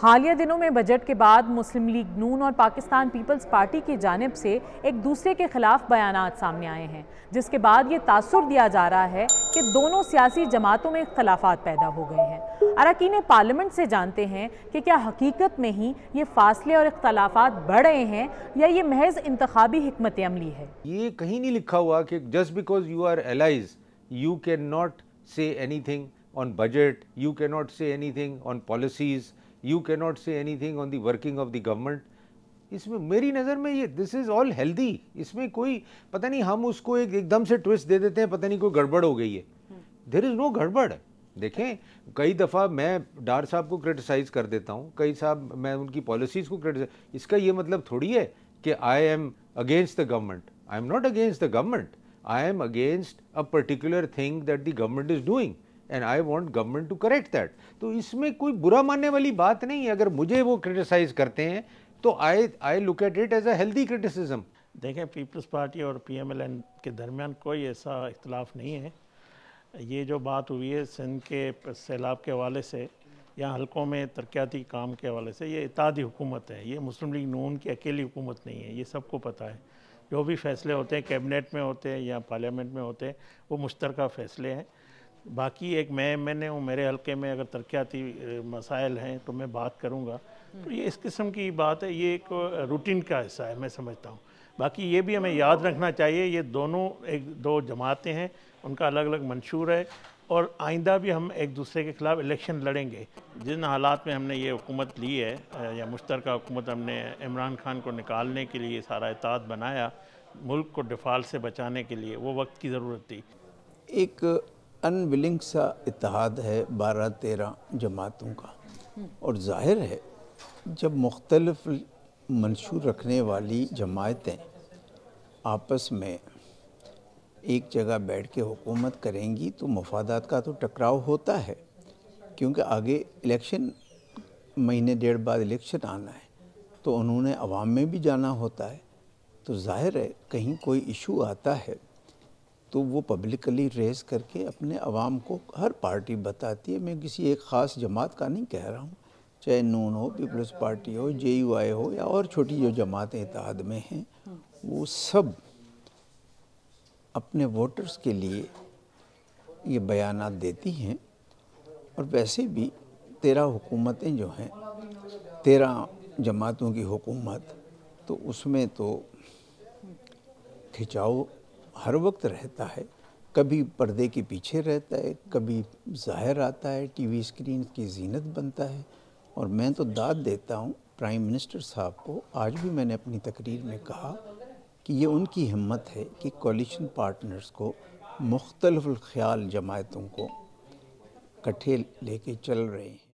حالیہ دنوں میں بجٹ کے بعد مسلم لیگ نون اور پاکستان پیپلز پارٹی کی جانب سے ایک دوسرے کے خلاف بیانات سامنے آئے ہیں، جس کے بعد یہ تاثر دیا جا رہا ہے کہ دونوں سیاسی جماعتوں میں اختلافات پیدا ہو گئے ہیں۔ اراکین پارلیمنٹ سے جانتے ہیں کہ کیا حقیقت میں ہی یہ فاصلے اور اختلافات بڑھ رہے ہیں یا یہ محض انتخابی حکمت عملی ہے؟ یہ کہیں نہیں لکھا ہوا کہ just because you are allies, you cannot say anything on budget, you cannot say anything on policies, you cannot say anything on the working of the government. اس میں میری نظر میں یہ this is all healthy. اس میں کوئی پتہ نہیں ہم اس کو ایک دم سے ٹوسٹ دے دیتے ہیں، پتہ نہیں کوئی گڑبڑ ہو گئی ہے. There is no گڑبڑ. دیکھیں کئی دفعہ میں ڈار صاحب کو کرٹیسائز کر دیتا ہوں، کئی صاحب میں ان کی پالیسیز کو کرٹیسائز، اس کا یہ مطلب تھوڑی ہے کہ I am against the government. I am not against the government. I am against a particular thing that the government is doing. And I want government to correct that. تو اس میں کوئی برا ماننے والی بات نہیں ہے. اگر مجھے وہ کرٹیسائز کرتے ہیں تو I look at it as a healthy criticism. دیکھیں پیپلز پارٹی اور پی ایم ایل این کے درمیان کوئی ایسا اختلاف نہیں ہے. یہ جو بات ہوئی ہے سندھ کے سیلاب کے حوالے سے یا حلقوں میں ترقیاتی کام کے حوالے سے، یہ اتحادی حکومت ہے. یہ مسلم لیگ نون کی اکیلی حکومت نہیں ہے، یہ سب کو پتہ ہے. جو بھی فیصلے ہوتے ہیں کیبنٹ میں ہوتے ہیں یا پارلیمنٹ میں ہوتے ہیں وہ مشترکہ فیصلے ہیں. باقی ایک میں نے ہوں، میرے حلقے میں اگر ترقیاتی مسائل ہیں تو میں بات کروں گا. تو یہ اس قسم کی بات ہے، یہ ایک روٹین کا حصہ ہے میں سمجھتا ہوں. باقی یہ بھی ہمیں یاد رکھنا چاہیے یہ دونوں دو جماعتیں ہیں، ان کا الگ الگ منشور ہے، اور آئندہ بھی ہم ایک دوسرے کے خلاف الیکشن لڑیں گے. جن حالات میں ہم نے یہ حکومت لی ہے یا مشترکہ حکومت، ہم نے عمران خان کو نکالنے کے لیے سارا اتحاد بنایا، ملک کو ڈیفالٹ سے بچانے کے لیے، وہ وقت کی ضرورت تھی. ایک ان ولنگ سا اتحاد ہے 12-13 جماعتوں کا، اور ظاہر ہے جب مختلف منشور رکھنے والی جماعتیں آپس میں ایک جگہ بیٹھ کے حکومت کریں گی تو مفادات کا تو ٹکراؤ ہوتا ہے، کیونکہ آگے الیکشن، مہینے ڈیڑھ بعد الیکشن آنا ہے، تو انہوں نے عوام میں بھی جانا ہوتا ہے. تو ظاہر ہے کہیں کوئی ایشو آتا ہے تو وہ پبلکلی ریز کر کے اپنے عوام کو ہر پارٹی بتاتی ہے. میں کسی ایک خاص جماعت کا نہیں کہہ رہا ہوں، چاہے نون ہو، پیپلز پارٹی ہو، جے یو آئی ہو یا اور چھوٹی جو جماعتیں اتحاد میں ہیں، وہ سب اپنے ووٹرز کے لیے یہ بیانات دیتی ہیں. اور ویسے بھی 13 حکومتیں جو ہیں، 13 جماعتوں کی حکومت، تو اس میں تو کھچاؤ ہر وقت رہتا ہے. کبھی پردے کے پیچھے رہتا ہے، کبھی ظاہر آتا ہے، ٹی وی اسکرین کی زینت بنتا ہے. اور میں تو داد دیتا ہوں پرائم منسٹر صاحب کو. آج بھی میں نے اپنی تقریر میں کہا کہ یہ ان کی ہمت ہے کہ کولیشن پارٹنرز کو، مختلف الخیال جماعتوں کو کٹھے لے کے چل رہے ہیں.